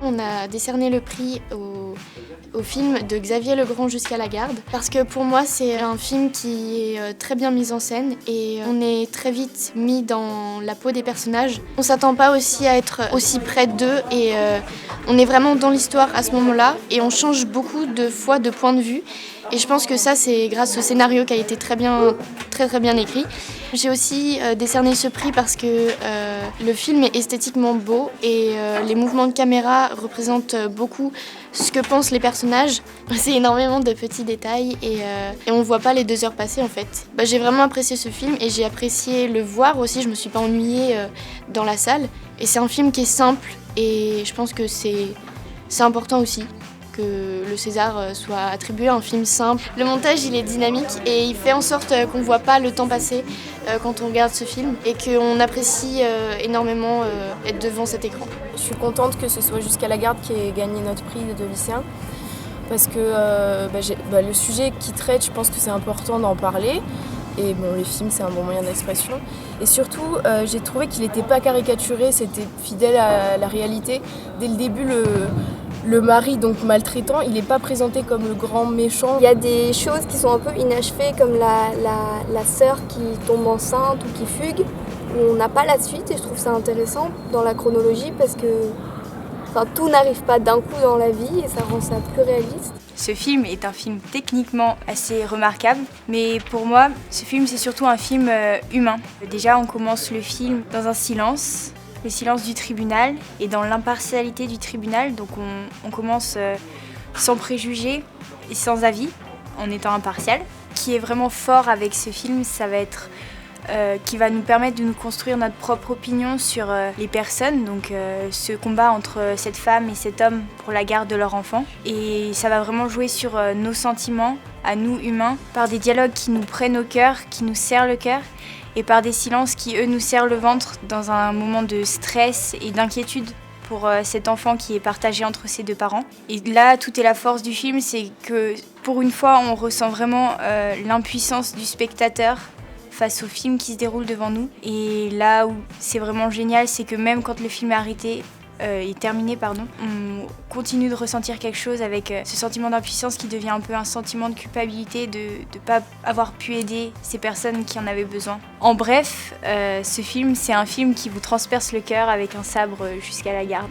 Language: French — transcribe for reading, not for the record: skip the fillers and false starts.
on a décerné le prix au film de Xavier Legrand Jusqu'à la garde. Parce que pour moi, c'est un film qui est très bien mis en scène et on est très vite mis dans la peau des personnages. On s'attend pas aussi à être aussi près d'eux et on est vraiment dans l'histoire à ce moment-là et on change beaucoup de fois de point de vue. Et je pense que ça, c'est grâce au scénario qui a été très bien écrit. J'ai aussi décerné ce prix parce que le film est esthétiquement beau et les mouvements de caméra représentent beaucoup ce que pensent les personnages. C'est énormément de petits détails et on ne voit pas les 2 heures passer en fait. J'ai vraiment apprécié ce film et j'ai apprécié le voir aussi. Je ne me suis pas ennuyée dans la salle. Et c'est un film qui est simple et je pense que c'est important aussi que le César soit attribué à un film simple. Le montage, il est dynamique et il fait en sorte qu'on ne voit pas le temps passer quand on regarde ce film et qu'on apprécie énormément être devant cet écran. Je suis contente que ce soit Jusqu'à la garde qui ait gagné notre prix de lycéen parce que le sujet qu'il traite, je pense que c'est important d'en parler. Et bon, les films, c'est un bon moyen d'expression. Et surtout, j'ai trouvé qu'il n'était pas caricaturé, c'était fidèle à la réalité. Dès le début, le mari, donc maltraitant, il n'est pas présenté comme le grand méchant. Il y a des choses qui sont un peu inachevées, comme la sœur qui tombe enceinte ou qui fugue, où on n'a pas la suite. Et je trouve ça intéressant dans la chronologie parce que tout n'arrive pas d'un coup dans la vie et ça rend ça plus réaliste. Ce film est un film techniquement assez remarquable, mais pour moi, ce film c'est surtout un film humain. Déjà, on commence le film dans un silence, le silence du tribunal et dans l'impartialité du tribunal. Donc on commence sans préjugés et sans avis, en étant impartial. Ce qui est vraiment fort avec ce film, ça va être qui va nous permettre de nous construire notre propre opinion sur les personnes, donc ce combat entre cette femme et cet homme pour la garde de leur enfant. Et ça va vraiment jouer sur nos sentiments, à nous humains, par des dialogues qui nous prennent au cœur, qui nous serrent le cœur, et par des silences qui, eux, nous serrent le ventre dans un moment de stress et d'inquiétude pour cet enfant qui est partagé entre ses 2 parents. Et là, tout est la force du film, c'est que pour une fois, on ressent vraiment l'impuissance du spectateur face au film qui se déroule devant nous. Et là où c'est vraiment génial, c'est que même quand le film est terminé, on continue de ressentir quelque chose avec ce sentiment d'impuissance qui devient un peu un sentiment de culpabilité de ne pas avoir pu aider ces personnes qui en avaient besoin. En bref, ce film, c'est un film qui vous transperce le cœur avec un sabre jusqu'à la garde.